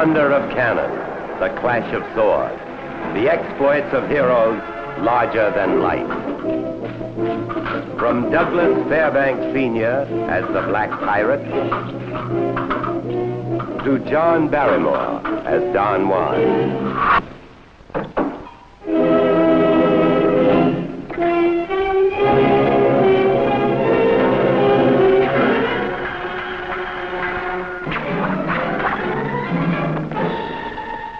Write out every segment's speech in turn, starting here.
thunder of cannon, the clash of swords, the exploits of heroes larger than life. From Douglas Fairbanks Sr. as the Black Pirate to John Barrymore as Don Juan.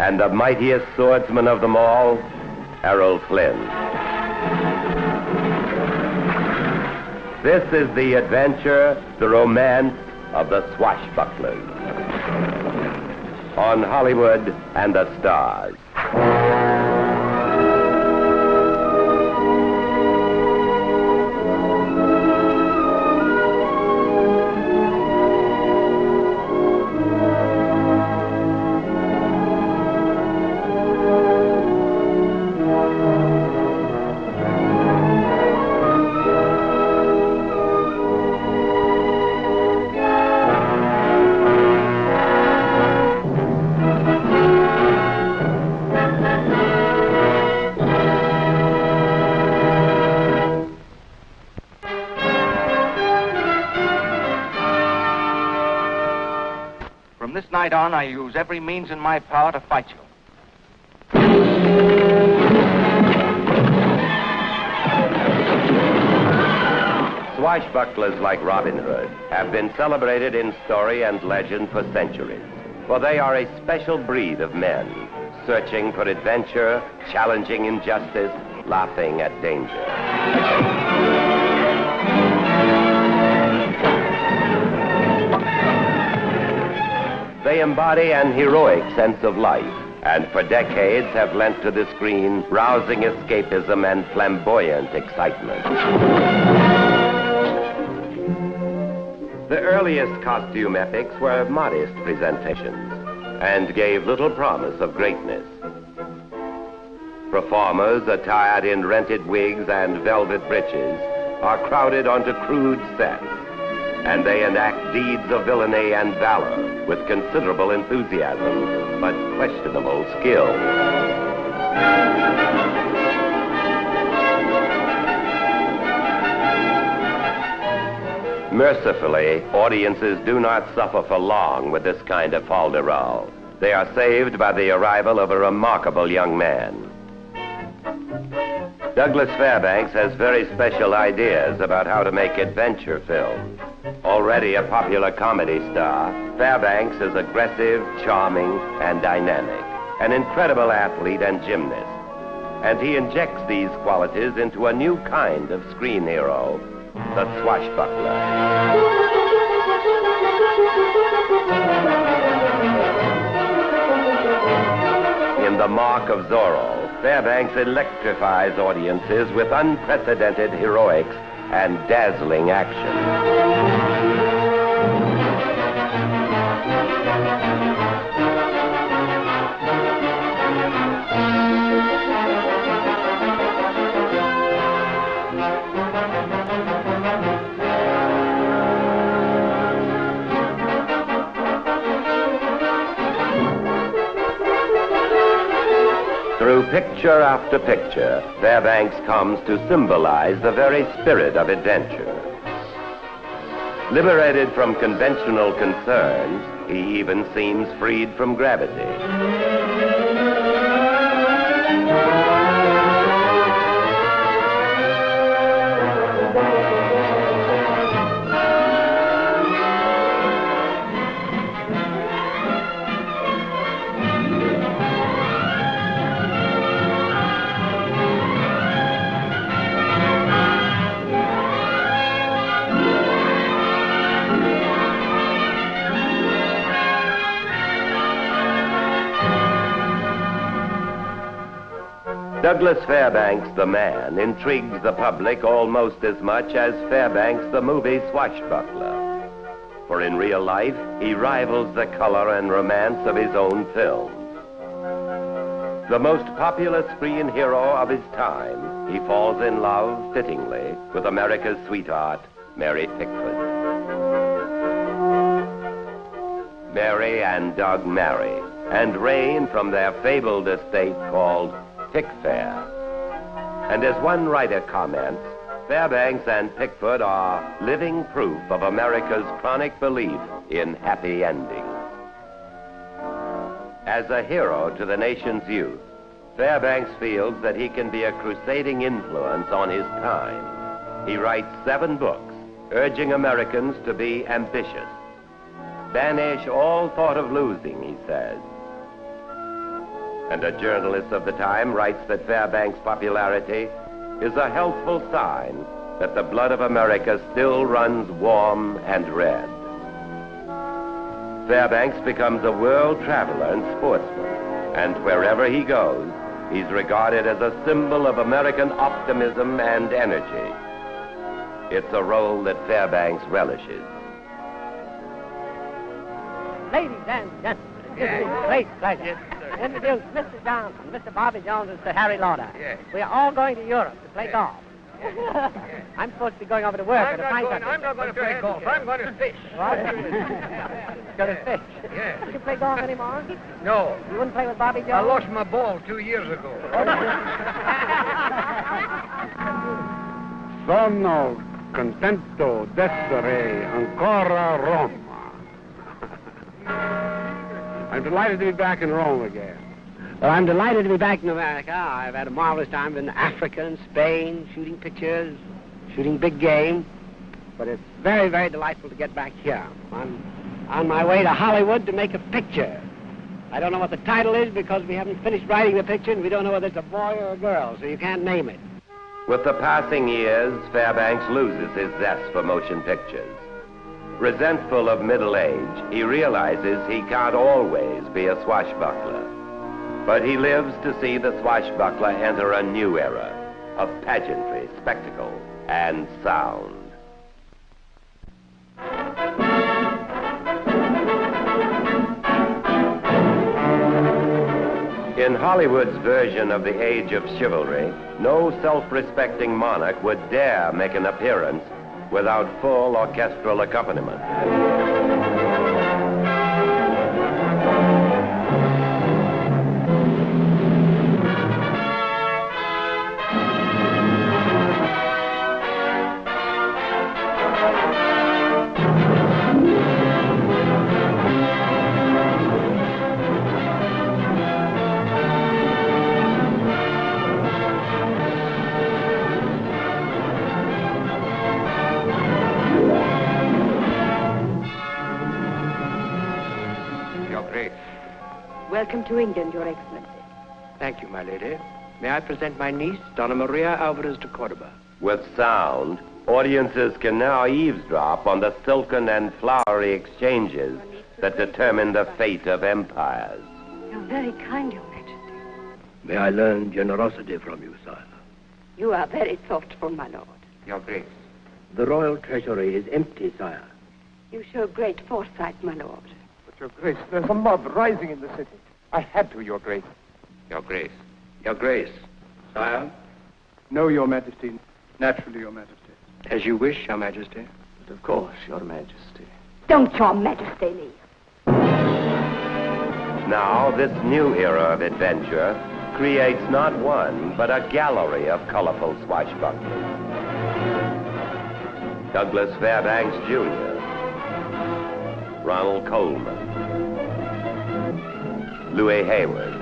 And the mightiest swordsman of them all, Errol Flynn. This is the adventure, the romance of the Swashbucklers on Hollywood and the Stars. From this night on, I use every means in my power to fight you. Swashbucklers like Robin Hood have been celebrated in story and legend for centuries, for they are a special breed of men, searching for adventure, challenging injustice, laughing at danger. They embody an heroic sense of life, and for decades have lent to the screen rousing escapism and flamboyant excitement. The earliest costume epics were modest presentations and gave little promise of greatness. Performers attired in rented wigs and velvet breeches are crowded onto crude sets, and they enact deeds of villainy and valor with considerable enthusiasm, but questionable skill. Mercifully, audiences do not suffer for long with this kind of fol-de-rol. They are saved by the arrival of a remarkable young man. Douglas Fairbanks has very special ideas about how to make adventure films. Already a popular comedy star, Fairbanks is aggressive, charming, and dynamic, an incredible athlete and gymnast. And he injects these qualities into a new kind of screen hero, the Swashbuckler. In The Mark of Zorro, Fairbanks electrifies audiences with unprecedented heroics and dazzling action. Through picture after picture, Fairbanks comes to symbolize the very spirit of adventure. Liberated from conventional concerns, he even seems freed from gravity. Douglas Fairbanks, the man, intrigues the public almost as much as Fairbanks, the movie Swashbuckler. For in real life, he rivals the color and romance of his own films. The most popular screen hero of his time, he falls in love, fittingly, with America's sweetheart, Mary Pickford. Mary and Doug marry, and reign from their fabled estate called Pickfair. And as one writer comments, Fairbanks and Pickford are living proof of America's chronic belief in happy endings. As a hero to the nation's youth, Fairbanks feels that he can be a crusading influence on his time. He writes 7 books, urging Americans to be ambitious. Banish all thought of losing, he says. And a journalist of the time writes that Fairbanks' popularity is a healthful sign that the blood of America still runs warm and red. Fairbanks becomes a world traveler and sportsman, and wherever he goes, he's regarded as a symbol of American optimism and energy. It's a role that Fairbanks relishes. Ladies and gentlemen, it gives me great pleasure to introduce Mr. Johnson, Mr. Bobby Jones, and Sir Harry Lauder. Yes. We are all going to Europe to play golf. I'm supposed to be going over to work. I'm not going to play golf. I'm going to fish. What? Going to fish? Yes. Do you play golf anymore? No. You wouldn't play with Bobby Jones? I lost my ball 2 years ago. Sono contento d'essere ancora a Roma. I'm delighted to be back in Rome again. Well, I'm delighted to be back in America. I've had a marvelous time in Africa and Spain, shooting pictures, shooting big game. But it's very, very delightful to get back here. I'm on my way to Hollywood to make a picture. I don't know what the title is because we haven't finished writing the picture and we don't know whether it's a boy or a girl, so you can't name it. With the passing years, Fairbanks loses his zest for motion pictures. Resentful of middle age, he realizes he can't always be a swashbuckler. But he lives to see the swashbuckler enter a new era of pageantry, spectacle, and sound. In Hollywood's version of the age of chivalry, no self-respecting monarch would dare make an appearance without full orchestral accompaniment. Welcome to England, Your Excellency. Thank you, my lady. May I present my niece, Donna Maria Alvarez de Cordoba? With sound, audiences can now eavesdrop on the silken and flowery exchanges that determine the fate of empires. You're very kind, Your Majesty. May I learn generosity from you, sire? You are very thoughtful, my lord. Your Grace. The royal treasury is empty, sire. You show great foresight, my lord. But, Your Grace, there's a mob rising in the city. I had to, Your Grace. Your Grace. Your Grace. Sire? No, Your Majesty. Naturally, Your Majesty. As you wish, Your Majesty. But of course, Your Majesty. Don't Your Majesty leave. Now, this new era of adventure creates not one, but a gallery of colorful swashbucklers. Douglas Fairbanks, Jr., Ronald Coleman, Louis Hayward,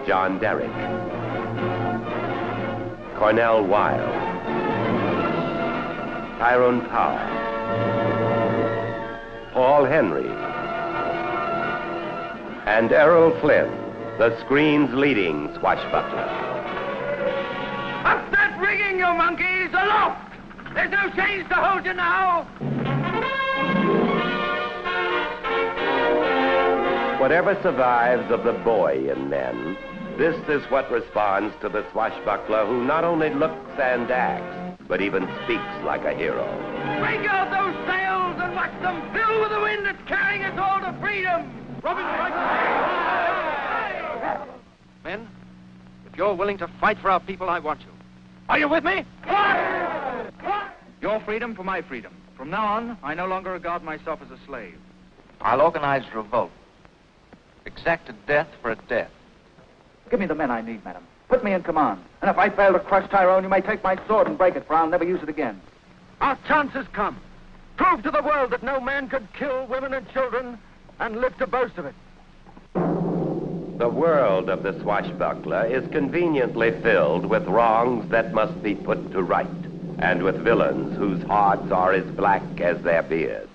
John Derrick, Cornell Wilde, Tyrone Power, Paul Henry, and Errol Flynn, the screen's leading swashbuckler. Up that rigging, you monkeys! Aloft! There's no chains to hold you now! Whatever survives of the boy in men, this is what responds to the swashbuckler who not only looks and acts, but even speaks like a hero. Break out those sails and watch them fill with the wind that's carrying us all to freedom! Robin, Men, if you're willing to fight for our people, I want you. Are you with me? Your freedom for my freedom. From now on, I no longer regard myself as a slave. I'll organize revolt. Exact a death for a death. Give me the men I need, madam. Put me in command. And if I fail to crush Tyrone, you may take my sword and break it, for I'll never use it again. Our chance has come. Prove to the world that no man could kill women and children and live to boast of it. The world of the swashbuckler is conveniently filled with wrongs that must be put to right, and with villains whose hearts are as black as their beards.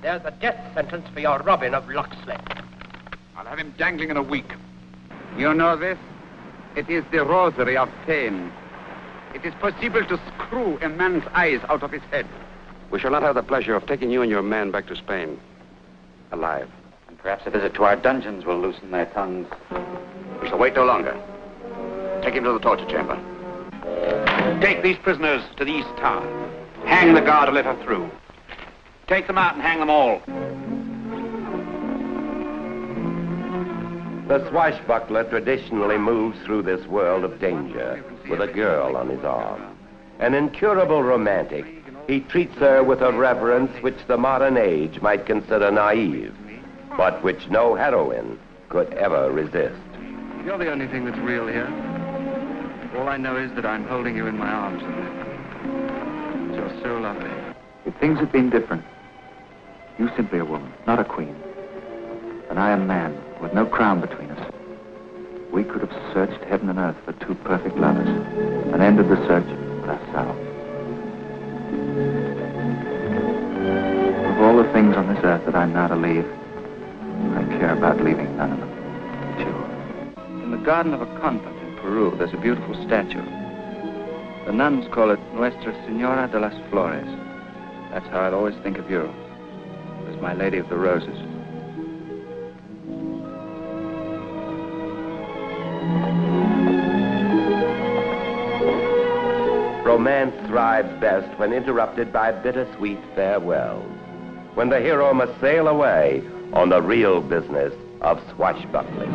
There's a death sentence for your robbing of Locksley. I'll have him dangling in a week. You know this? It is the rosary of pain. It is possible to screw a man's eyes out of his head. We shall not have the pleasure of taking you and your man back to Spain, alive. And perhaps a visit to our dungeons will loosen their tongues. We shall wait no longer. Take him to the torture chamber. Take these prisoners to the East Tower. Hang the guard and let her through. Take them out and hang them all. The swashbuckler traditionally moves through this world of danger with a girl on his arm. An incurable romantic, he treats her with a reverence which the modern age might consider naive, but which no heroine could ever resist. You're the only thing that's real here. All I know is that I'm holding you in my arms. You're so lovely. If things had been different, you simply a woman, not a queen. And I a man, with no crown between us. We could have searched heaven and earth for two perfect lovers, and ended the search with ourselves. Of all the things on this earth that I'm now to leave, I care about leaving none of them. But you. In the garden of a convent in Peru, there's a beautiful statue. The nuns call it Nuestra Senora de las Flores. That's how I'll always think of you, as my Lady of the Roses. Romance thrives best when interrupted by bittersweet farewells, when the hero must sail away on the real business of swashbuckling.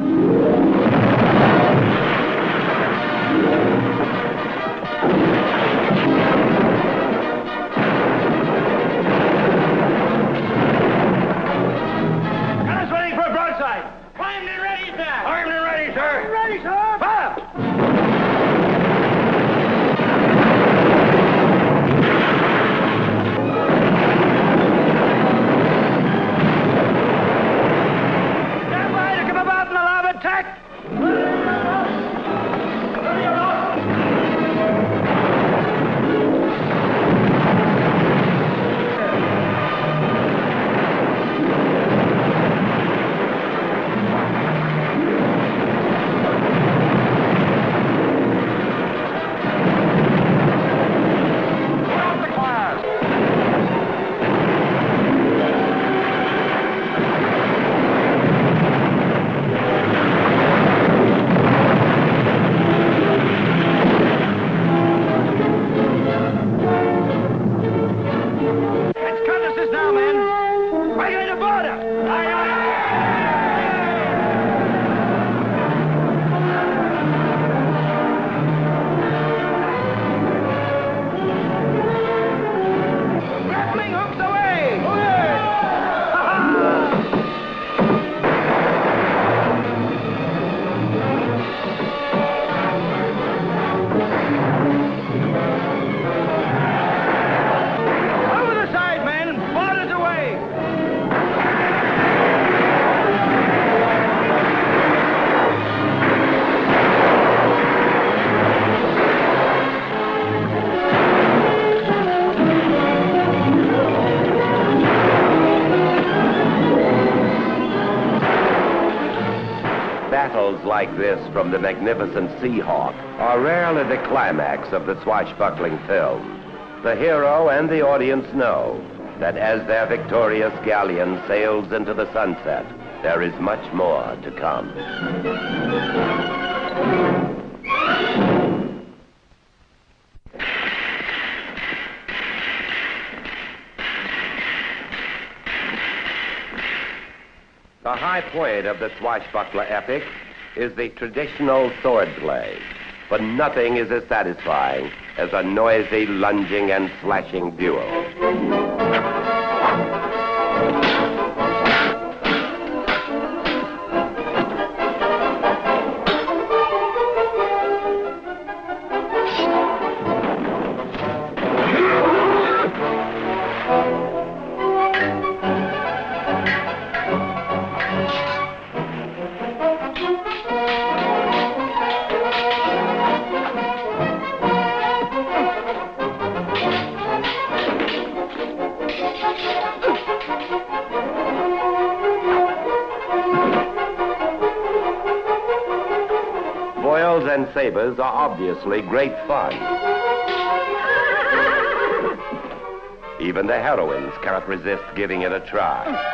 Gunners waiting for a broadside. Primed and ready, sir. Armed and ready, sir. Ready, sir. Fire! Stand by to come about in the larboard tack. Battles like this from the magnificent Seahawk are rarely the climax of the swashbuckling film. The hero and the audience know that as their victorious galleon sails into the sunset, there is much more to come. The high point of the swashbuckler epic is the traditional swordplay, but nothing is as satisfying as a noisy, lunging, and slashing duel. Foils and sabers are obviously great fun. Even the heroines can't resist giving it a try.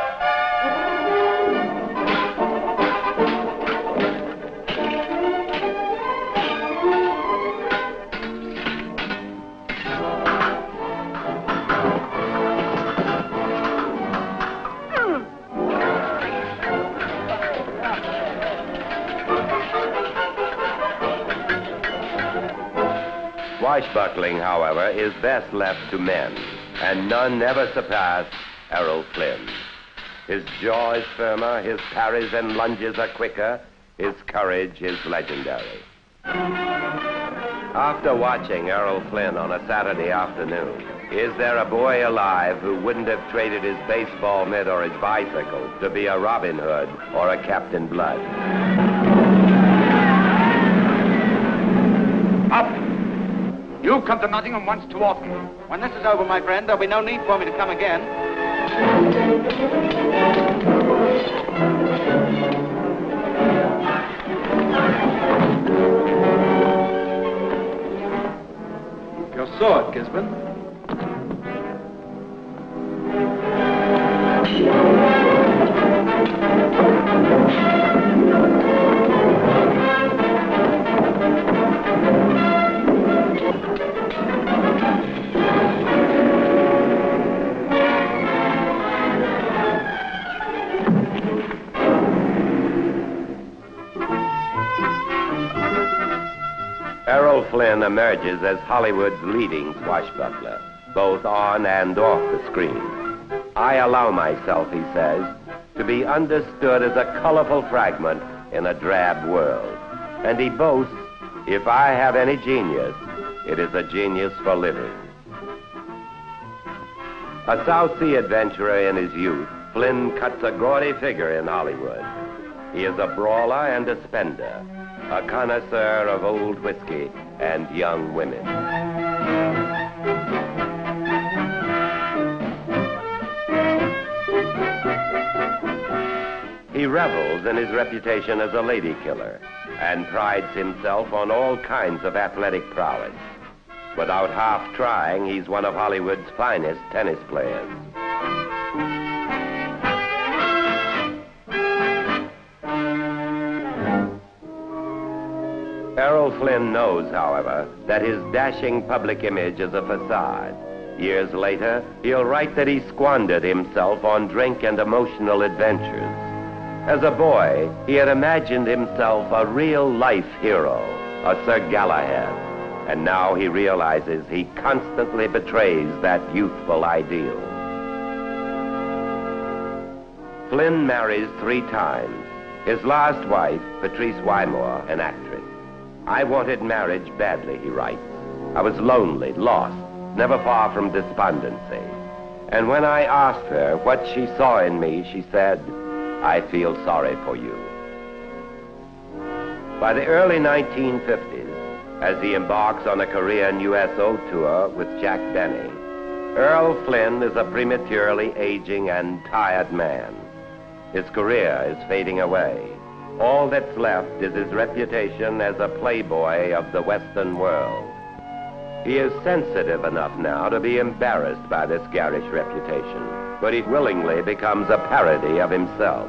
Swashbuckling, however, is best left to men, and none ever surpass Errol Flynn. His jaw is firmer, his parries and lunges are quicker, his courage is legendary. After watching Errol Flynn on a Saturday afternoon, is there a boy alive who wouldn't have traded his baseball mitt or his bicycle to be a Robin Hood or a Captain Blood? Up! You've come to Nottingham once too often. When this is over, my friend, there'll be no need for me to come again. Your sword, Gisborne. Errol Flynn emerges as Hollywood's leading swashbuckler, both on and off the screen. I allow myself, he says, to be understood as a colorful fragment in a drab world. And he boasts, if I have any genius, it is a genius for living. A South Sea adventurer in his youth, Flynn cuts a gaudy figure in Hollywood. He is a brawler and a spender, a connoisseur of old whiskey and young women. He revels in his reputation as a lady killer and prides himself on all kinds of athletic prowess. Without half trying, he's one of Hollywood's finest tennis players. Errol Flynn knows, however, that his dashing public image is a facade. Years later, he'll write that he squandered himself on drink and emotional adventures. As a boy, he had imagined himself a real-life hero, a Sir Galahad, and now he realizes he constantly betrays that youthful ideal. Flynn marries 3 times. His last wife, Patrice Wymore, an actress. I wanted marriage badly, he writes. I was lonely, lost, never far from despondency. And when I asked her what she saw in me, she said, I feel sorry for you. By the early 1950s, as he embarks on a Korean USO tour with Jack Benny, Errol Flynn is a prematurely aging and tired man. His career is fading away. All that's left is his reputation as a playboy of the Western world. He is sensitive enough now to be embarrassed by this garish reputation, but he willingly becomes a parody of himself.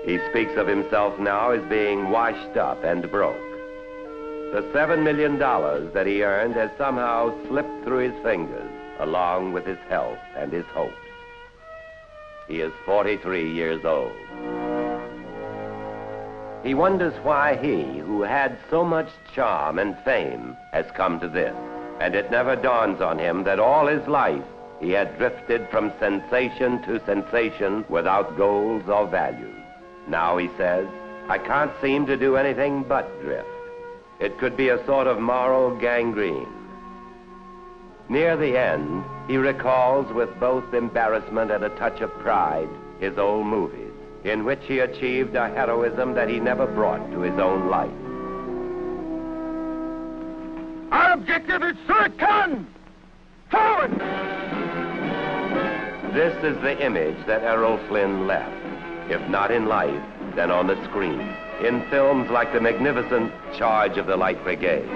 He speaks of himself now as being washed up and broke. The $7 million that he earned has somehow slipped through his fingers, along with his health and his hopes. He is 43 years old. He wonders why he, who had so much charm and fame, has come to this. And it never dawns on him that all his life he had drifted from sensation to sensation without goals or values. Now he says, I can't seem to do anything but drift. It could be a sort of moral gangrene. Near the end, he recalls with both embarrassment and a touch of pride his old movies, in which he achieved a heroism that he never brought to his own life. Our objective is Sir Cotten! Forward! This is the image that Errol Flynn left, if not in life, then on the screen, in films like the magnificent Charge of the Light Brigade.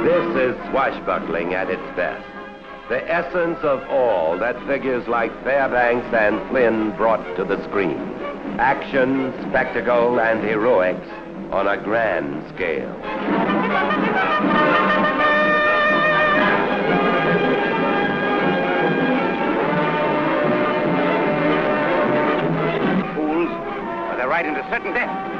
This is swashbuckling at its best. The essence of all that figures like Fairbanks and Flynn brought to the screen. Action, spectacle, and heroics on a grand scale. Fools, but they're right into certain death.